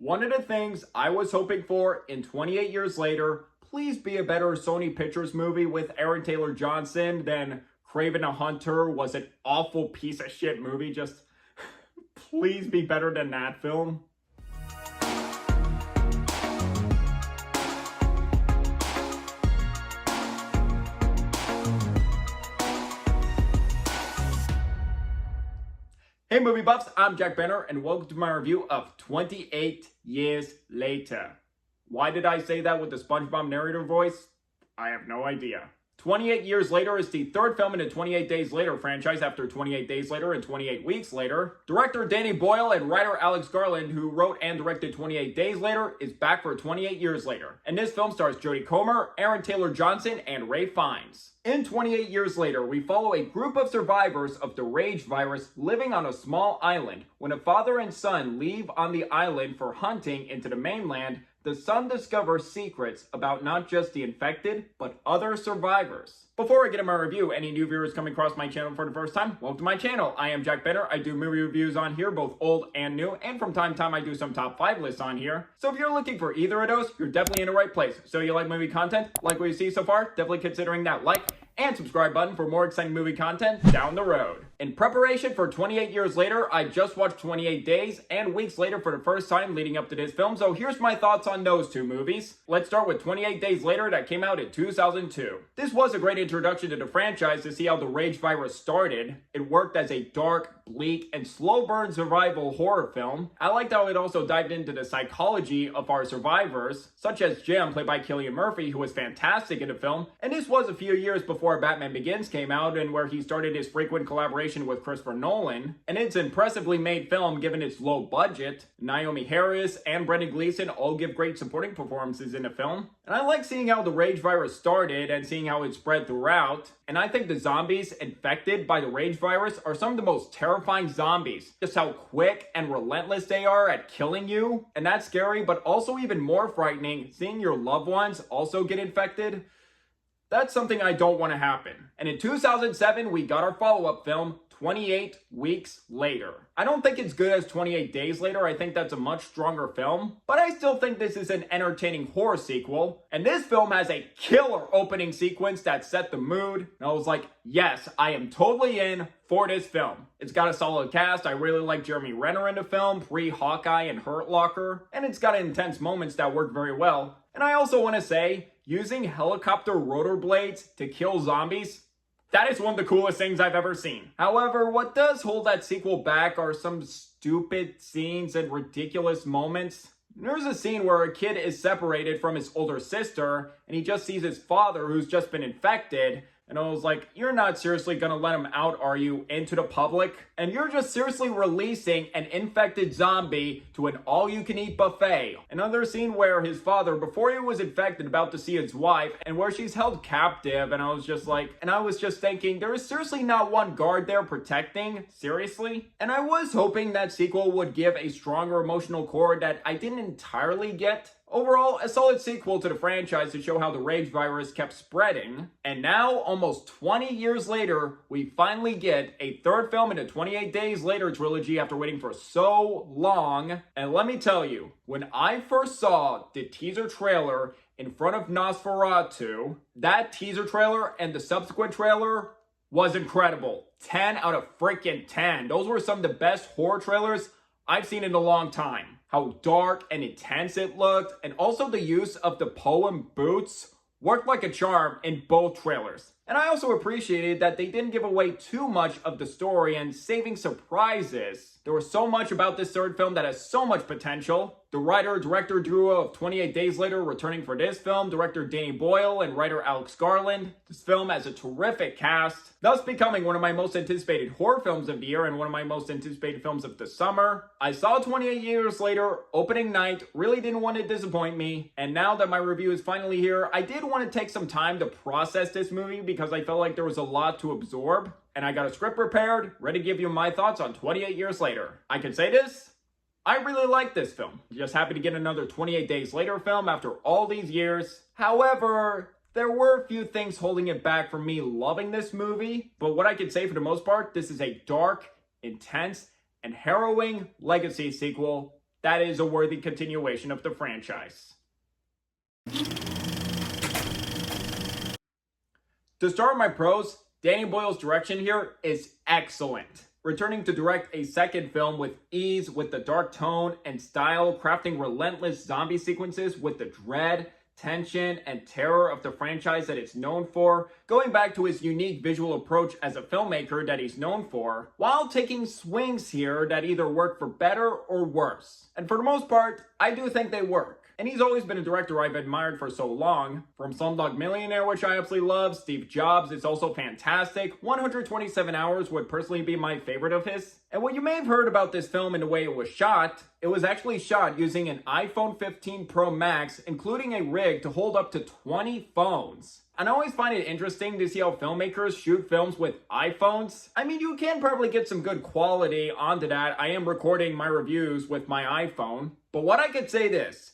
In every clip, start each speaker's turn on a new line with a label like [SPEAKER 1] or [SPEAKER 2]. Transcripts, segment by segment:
[SPEAKER 1] one of the things I was hoping for in 28 Years Later, please be a better Sony Pictures movie with Aaron Taylor Johnson than Kraven the Hunter was an awful piece of shit movie. Just please be better than that film. Hey movie buffs, I'm Jack Benner and welcome to my review of 28 Years Later. Why did I say that with the SpongeBob narrator voice? I have no idea. 28 Years Later is the third film in the 28 Days Later franchise after 28 Days Later and 28 Weeks Later. Director Danny Boyle and writer Alex Garland, who wrote and directed 28 Days Later, is back for 28 Years Later. And this film stars Jodie Comer, Aaron Taylor Johnson, and Ralph Fiennes. In 28 Years Later, we follow a group of survivors of the rage virus living on a small island. When a father and son leave on the island for hunting into the mainland, the son discovers secrets about not just the infected, but other survivors. Before I get into my review, any new viewers coming across my channel for the first time, welcome to my channel. I am Jack Benner. I do movie reviews on here, both old and new, and from time to time I do some top 5 lists on here. So if you're looking for either of those, you're definitely in the right place. So you like movie content, like what you see so far, definitely considering that like and subscribe button for more exciting movie content down the road. In preparation for 28 Years Later, I just watched 28 Days and Weeks Later for the first time leading up to this film, so here's my thoughts on those two movies. Let's start with 28 Days Later that came out in 2002. This was a great introduction to the franchise to see how the rage virus started. It worked as a dark, bleak, and slow burn survival horror film. I liked how it also dived into the psychology of our survivors, such as Jim, played by Cillian Murphy, who was fantastic in the film, and this was a few years before Batman Begins came out and where he started his frequent collaboration with Christopher Nolan. And it's an impressively made film given its low budget. Naomi Harris and Brendan Gleeson all give great supporting performances in the film. And I like seeing how the rage virus started and seeing how it spread throughout. And I think the zombies infected by the rage virus are some of the most terrifying zombies. Just how quick and relentless they are at killing you. And that's scary, but also even more frightening, seeing your loved ones also get infected. That's something I don't want to happen. And in 2007, we got our follow-up film, 28 Weeks Later. I don't think it's good as 28 Days Later. I think that's a much stronger film. But I still think this is an entertaining horror sequel. And this film has a killer opening sequence that set the mood. And I was like, yes, I am totally in for this film. It's got a solid cast. I really like Jeremy Renner in the film, pre-Hawkeye and Hurt Locker. And it's got intense moments that work very well. And I also want to say, using helicopter rotor blades to kill zombies, that is one of the coolest things I've ever seen. However, what does hold that sequel back are some stupid scenes and ridiculous moments. There's a scene where a kid is separated from his older sister and he just sees his father who's just been infected. And I was like, you're not seriously gonna let him out, are you, into the public? And you're just seriously releasing an infected zombie to an all-you-can-eat buffet. Another scene where his father, before he was infected, about to see his wife, and where she's held captive, and I was just thinking, there is seriously not one guard there protecting? Seriously? And I was hoping that sequel would give a stronger emotional core that I didn't entirely get. Overall, a solid sequel to the franchise to show how the rage virus kept spreading. And now, almost 20 years later, we finally get a third film in the 28 Days Later trilogy after waiting for so long. And let me tell you, when I first saw the teaser trailer in front of Nosferatu, that teaser trailer and the subsequent trailer was incredible. 10 out of freaking 10. Those were some of the best horror trailers I've seen in a long time. How dark and intense it looked, and also the use of the poem boots worked like a charm in both trailers. And I also appreciated that they didn't give away too much of the story and saving surprises. There was so much about this third film that has so much potential. The writer-director duo of 28 Days Later returning for this film, director Danny Boyle and writer Alex Garland. This film has a terrific cast, thus becoming one of my most anticipated horror films of the year and one of my most anticipated films of the summer. I saw 28 Years Later opening night, really didn't want to disappoint me, and now that my review is finally here, I did want to take some time to process this movie because I felt like there was a lot to absorb, and I got a script prepared, ready to give you my thoughts on 28 Years Later. I can say this, I really like this film. Just happy to get another 28 Days Later film after all these years. However, there were a few things holding it back from me loving this movie, but what I can say for the most part, this is a dark, intense, and harrowing legacy sequel that is a worthy continuation of the franchise. To start my pros, Danny Boyle's direction here is excellent. Returning to direct a second film with ease, with the dark tone and style, crafting relentless zombie sequences with the dread, tension, and terror of the franchise that it's known for, going back to his unique visual approach as a filmmaker that he's known for, while taking swings here that either work for better or worse. And for the most part, I do think they work. And he's always been a director I've admired for so long. From Slumdog Millionaire, which I absolutely love, Steve Jobs is also fantastic. 127 Hours would personally be my favorite of his. And what you may have heard about this film in the way it was actually shot using an iPhone 15 Pro Max, including a rig to hold up to 20 phones. And I always find it interesting to see how filmmakers shoot films with iPhones. I mean, you can probably get some good quality onto that. I am recording my reviews with my iPhone. But what I could say this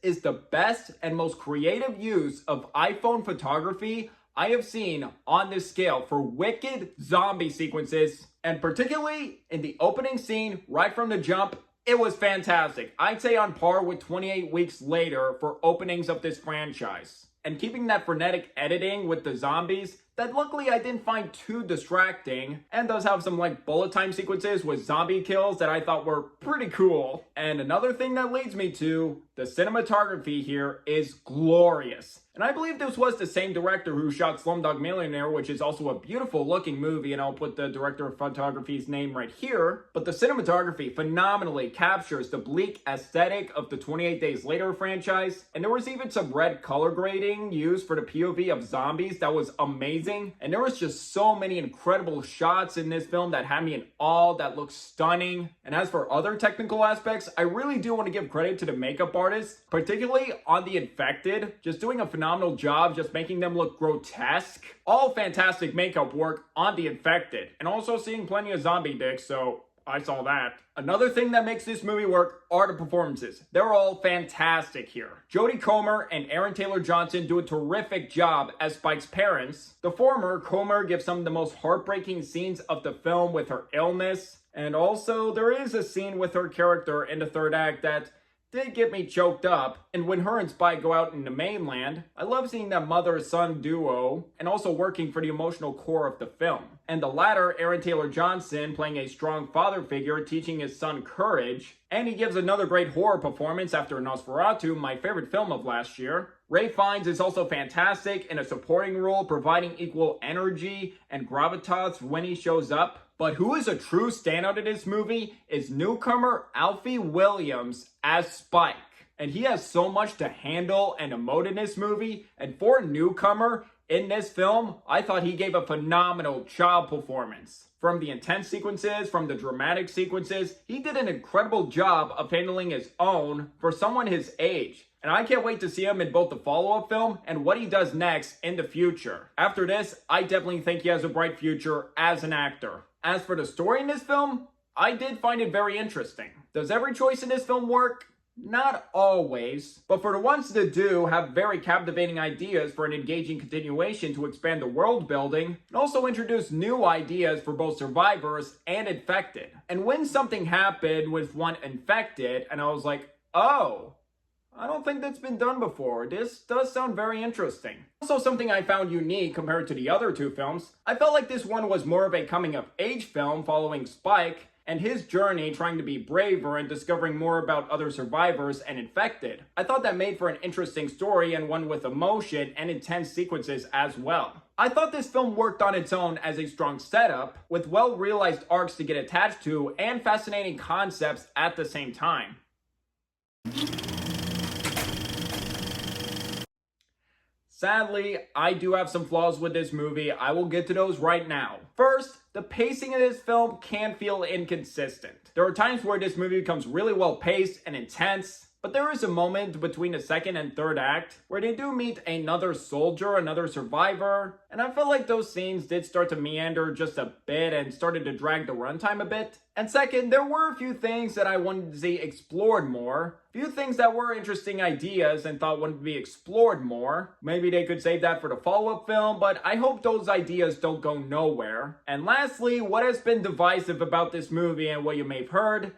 [SPEAKER 1] is the best and most creative use of iPhone photography I have seen on this scale for wicked zombie sequences, and particularly in the opening scene right from the jump. It was fantastic. I'd say on par with 28 Weeks Later for openings of this franchise. And keeping that frenetic editing with the zombies that luckily I didn't find too distracting, and does have some like bullet time sequences with zombie kills that I thought were pretty cool. And another thing that leads me to the cinematography here is glorious. And I believe this was the same director who shot Slumdog Millionaire, which is also a beautiful looking movie, and I'll put the director of photography's name right here. But the cinematography phenomenally captures the bleak aesthetic of the 28 Days Later franchise, and there was even some red color grading used for the POV of zombies that was amazing. And there was just so many incredible shots in this film that had me in awe, that looked stunning. And as for other technical aspects, I really do want to give credit to the makeup artists, particularly on the infected, just doing a phenomenal job, just making them look grotesque. All fantastic makeup work on the infected, and also seeing plenty of zombie dicks, so I saw that. Another thing that makes this movie work are the performances. They're all fantastic here. Jodie Comer and Aaron Taylor-Johnson do a terrific job as Spike's parents. The former, Comer, gives some of the most heartbreaking scenes of the film with her illness. And also, there is a scene with her character in the third act that did get me choked up. And when her and Spike go out in the mainland, I love seeing that mother-son duo, and also working for the emotional core of the film. And the latter, Aaron Taylor-Johnson, playing a strong father figure, teaching his son courage. And he gives another great horror performance after Nosferatu, my favorite film of last year. Ralph Fiennes is also fantastic in a supporting role, providing equal energy and gravitas when he shows up. But who is a true standout in this movie is newcomer Alfie Williams as Spike. And he has so much to handle and emote in this movie. And for a newcomer in this film, I thought he gave a phenomenal child performance. From the intense sequences, from the dramatic sequences, he did an incredible job of handling his own for someone his age. And I can't wait to see him in both the follow-up film and what he does next in the future. After this, I definitely think he has a bright future as an actor. As for the story in this film, I did find it very interesting. Does every choice in this film work? Not always, but for the ones that do, have very captivating ideas for an engaging continuation to expand the world building, and also introduce new ideas for both survivors and infected. And when something happened with one infected, and I was like, oh, I don't think that's been done before. This does sound very interesting. Also, something I found unique compared to the other two films, I felt like this one was more of a coming-of-age film following Spike and his journey trying to be braver and discovering more about other survivors and infected. I thought that made for an interesting story, and one with emotion and intense sequences as well. I thought this film worked on its own as a strong setup, with well-realized arcs to get attached to and fascinating concepts at the same time. Sadly, I do have some flaws with this movie. I will get to those right now. First, the pacing of this film can feel inconsistent. There are times where this movie becomes really well paced and intense, but there is a moment between the second and third act where they do meet another soldier, another survivor, and I felt like those scenes did start to meander just a bit and started to drag the runtime a bit. And second, there were a few things that I wanted to see explored more, a few things that were interesting ideas and thought wanted to be explored more. Maybe they could save that for the follow-up film, but I hope those ideas don't go nowhere. And lastly, what has been divisive about this movie and what you may have heard,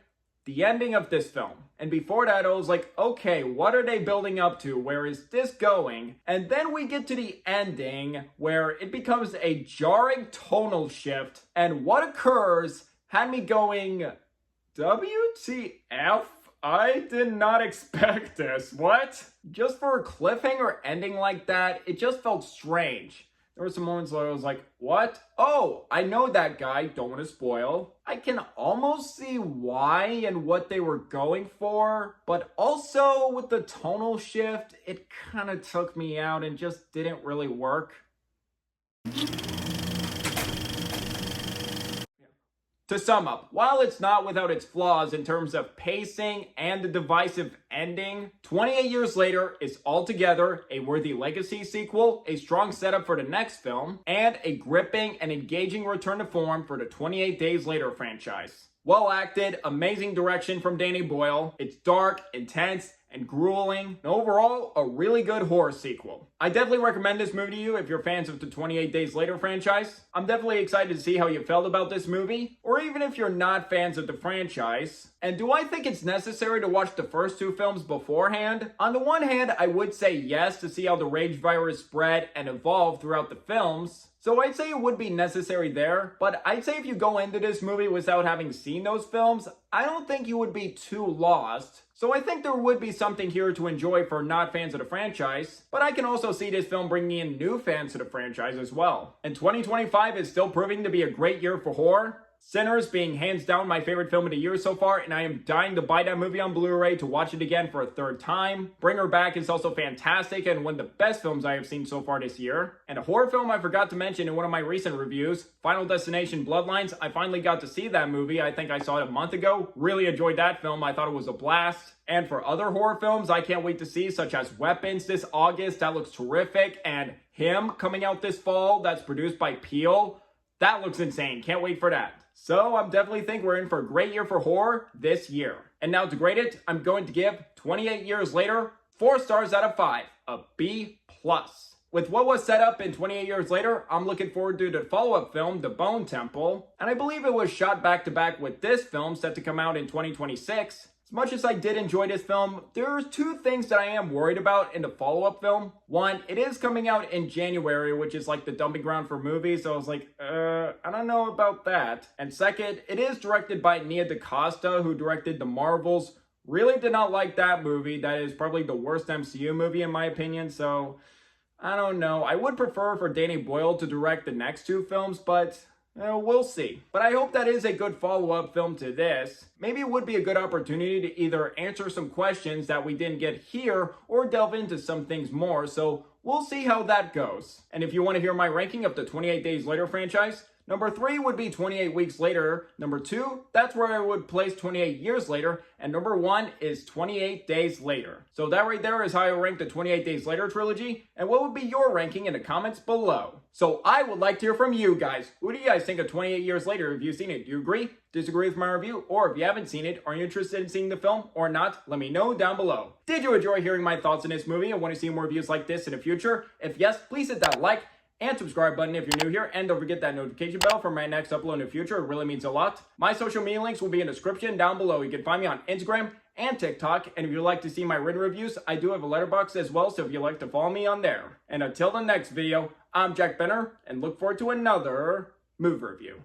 [SPEAKER 1] the ending of this film. And before that, I was like, okay, what are they building up to? Where is this going? And then we get to the ending where it becomes a jarring tonal shift. And what occurs had me going, WTF? I did not expect this. What? Just for a cliffhanger ending like that, it just felt strange. There were some moments where I was like, what? Oh, I know that guy. Don't want to spoil. I can almost see why and what they were going for, but also with the tonal shift, it kind of took me out and just didn't really work. To sum up, while it's not without its flaws in terms of pacing and the divisive ending, 28 years later is altogether a worthy legacy sequel, a strong setup for the next film, and a gripping and engaging return to form for the 28 Days Later franchise. Well acted, amazing direction from Danny Boyle. It's dark, intense, and grueling, and overall, a really good horror sequel. I definitely recommend this movie to you if you're fans of the 28 Days Later franchise. I'm definitely excited to see how you felt about this movie, or even if you're not fans of the franchise. And do I think it's necessary to watch the first two films beforehand? On the one hand, I would say yes to see how the rage virus spread and evolved throughout the films. So I'd say it would be necessary there, but I'd say if you go into this movie without having seen those films, I don't think you would be too lost. So I think there would be something here to enjoy for not fans of the franchise, but I can also see this film bringing in new fans to the franchise as well. And 2025 is still proving to be a great year for horror. Sinners being hands down my favorite film of the year so far, and I am dying to buy that movie on Blu-ray to watch it again for a third time. Bring Her Back is also fantastic and one of the best films I have seen so far this year. And a horror film I forgot to mention in one of my recent reviews, Final Destination Bloodlines. I finally got to see that movie. I think I saw it a month ago. Really enjoyed that film. I thought it was a blast. And for other horror films I can't wait to see, such as Weapons this August, that looks terrific, and Him coming out this fall, that's produced by Peele. That looks insane. Can't wait for that. So I'm definitely think we're in for a great year for horror this year. And now to grade it, I'm going to give 28 Years Later 4 stars out of 5, a B+. With what was set up in 28 Years Later, I'm looking forward to the follow-up film, The Bone Temple. And I believe it was shot back-to-back with this film set to come out in 2026. As much as I did enjoy this film, there's two things that I am worried about in the follow-up film. One, it is coming out in January, which is like the dumping ground for movies, so I was like, I don't know about that. And second, it is directed by Nia DaCosta, who directed The Marvels. Really did not like that movie. That is probably the worst MCU movie in my opinion, so I don't know. I would prefer for Danny Boyle to direct the next two films, but we'll see. But I hope that is a good follow-up film to this. Maybe it would be a good opportunity to either answer some questions that we didn't get here or delve into some things more, so we'll see how that goes. And if you want to hear my ranking of the 28 Days Later franchise, number 3 would be 28 Weeks Later. Number 2, that's where I would place 28 Years Later. And number 1 is 28 Days Later. So that right there is how I rank the 28 Days Later trilogy. And what would be your ranking in the comments below? So I would like to hear from you guys. Who do you guys think of 28 Years Later? Have you seen it? Do you agree? Disagree with my review? Or if you haven't seen it, are you interested in seeing the film or not? Let me know down below. Did you enjoy hearing my thoughts on this movie and want to see more reviews like this in the future? If yes, please hit that like and subscribe button if you're new here, and don't forget that notification bell for my next upload in the future. It really means a lot. My social media links will be in the description down below. You can find me on Instagram and TikTok, and if you'd like to see my written reviews, I do have a letterbox as well, so if you'd like to follow me on there. And until the next video, I'm Jack Benner, and look forward to another movie review.